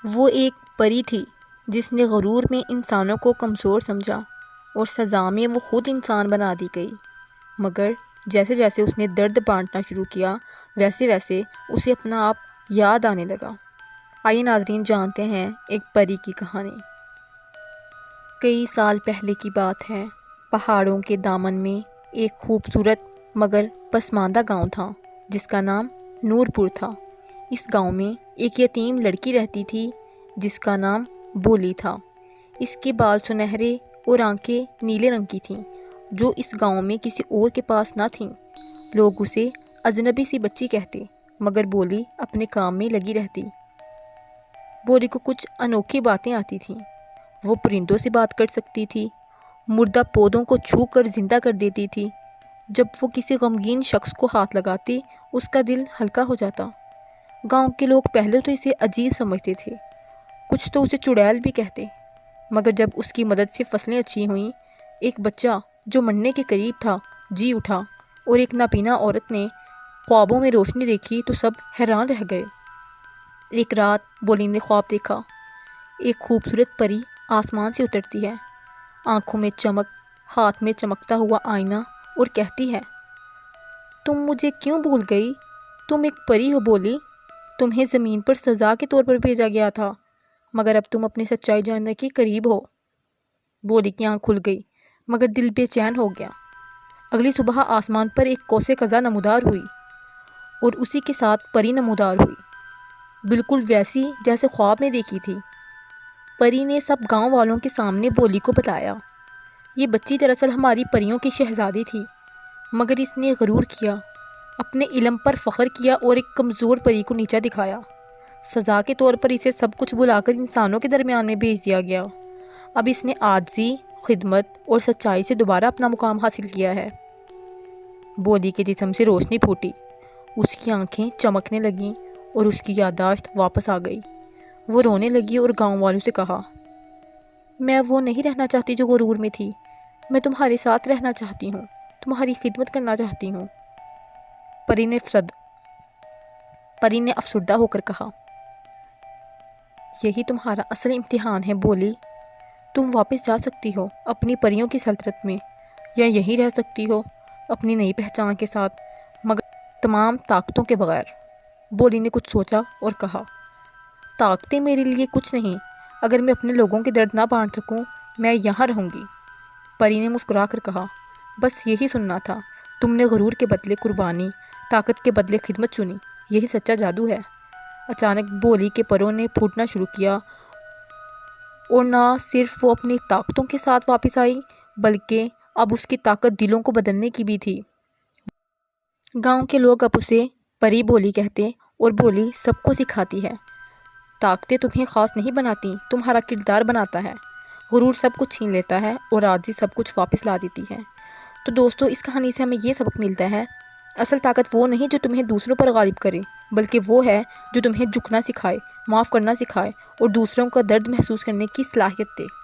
وہ ایک پری تھی جس نے غرور میں انسانوں کو کمزور سمجھا اور سزا میں وہ خود انسان بنا دی گئی، مگر جیسے جیسے اس نے درد بانٹنا شروع کیا ویسے ویسے اسے اپنا آپ یاد آنے لگا۔ آئیے ناظرین جانتے ہیں ایک پری کی کہانی۔ کئی سال پہلے کی بات ہے، پہاڑوں کے دامن میں ایک خوبصورت مگر پسماندہ گاؤں تھا جس کا نام نور پور تھا۔ اس گاؤں میں ایک یتیم لڑکی رہتی تھی جس کا نام بولی تھا۔ اس کے بال سنہرے اور آنکھیں نیلے رنگ کی تھیں جو اس گاؤں میں کسی اور کے پاس نہ تھیں۔ لوگ اسے اجنبی سی بچی کہتے، مگر بولی اپنے کام میں لگی رہتی۔ بولی کو کچھ انوکھی باتیں آتی تھیں۔ وہ پرندوں سے بات کر سکتی تھی، مردہ پودوں کو چھو کر زندہ کر دیتی تھی۔ جب وہ کسی غمگین شخص کو ہاتھ لگاتی اس کا دل ہلکا ہو جاتا۔ گاؤں کے لوگ پہلے تو اسے عجیب سمجھتے تھے، کچھ تو اسے چڑیل بھی کہتے، مگر جب اس کی مدد سے فصلیں اچھی ہوئیں، ایک بچہ جو مرنے کے قریب تھا جی اٹھا اور ایک نابینا عورت نے خوابوں میں روشنی دیکھی تو سب حیران رہ گئے۔ ایک رات بولی نے خواب دیکھا، ایک خوبصورت پری آسمان سے اترتی ہے، آنکھوں میں چمک، ہاتھ میں چمکتا ہوا آئینہ، اور کہتی ہے، تم مجھے کیوں بھول گئی؟ تم ایک پری ہو بولی، تمہیں زمین پر سزا کے طور پر بھیجا گیا تھا، مگر اب تم اپنی سچائی جاننے کے قریب ہو۔ بولی کی آنکھ کھل گئی مگر دل بے چین ہو گیا۔ اگلی صبح آسمان پر ایک قوس قزح نمودار ہوئی اور اسی کے ساتھ پری نمودار ہوئی، بالکل ویسی جیسے خواب میں دیکھی تھی۔ پری نے سب گاؤں والوں کے سامنے بولی کو بتایا، یہ بچی دراصل ہماری پریوں کی شہزادی تھی، مگر اس نے غرور کیا، اپنے علم پر فخر کیا اور ایک کمزور پری کو نیچا دکھایا۔ سزا کے طور پر اسے سب کچھ بلا کر انسانوں کے درمیان میں بھیج دیا گیا۔ اب اس نے عاجزی، خدمت اور سچائی سے دوبارہ اپنا مقام حاصل کیا ہے۔ بولی کے جسم سے روشنی پھوٹی، اس کی آنکھیں چمکنے لگیں اور اس کی یادداشت واپس آ گئی۔ وہ رونے لگی اور گاؤں والوں سے کہا، میں وہ نہیں رہنا چاہتی جو غرور میں تھی، میں تمہارے ساتھ رہنا چاہتی ہوں، تمہاری خدمت کرنا چاہتی ہوں۔ پری نے افسردہ ہو کر کہا، یہی تمہارا اصل امتحان ہے بولی، تم واپس جا سکتی ہو اپنی پریوں کی سلطنت میں، یا یہیں رہ سکتی ہو اپنی نئی پہچان کے ساتھ، مگر تمام طاقتوں کے بغیر۔ بولی نے کچھ سوچا اور کہا، طاقتیں میرے لیے کچھ نہیں، اگر میں اپنے لوگوں کے درد نہ بانٹ سکوں میں یہاں رہوں گی۔ پری نے مسکرا کر کہا، بس یہی سننا تھا، تم نے غرور کے بدلے قربانی، طاقت کے بدلے خدمت چنی، یہی سچا جادو ہے۔ اچانک بولی کے پروں نے پھوٹنا شروع کیا اور نہ صرف وہ اپنی طاقتوں کے ساتھ واپس آئی بلکہ اب اس کی طاقت دلوں کو بدلنے کی بھی تھی۔ گاؤں کے لوگ اب اسے پری بولی کہتے اور بولی سب کو سکھاتی ہے، طاقتیں تمہیں خاص نہیں بناتی، تمہارا کردار بناتا ہے، غرور سب کچھ چھین لیتا ہے اور عاجزی سب کچھ واپس لا دیتی ہے۔ تو دوستو اس کہانی سے ہمیں یہ سبق ملتا ہے، اصل طاقت وہ نہیں جو تمہیں دوسروں پر غالب کرے، بلکہ وہ ہے جو تمہیں جھکنا سکھائے، معاف کرنا سکھائے اور دوسروں کا درد محسوس کرنے کی صلاحیت دے۔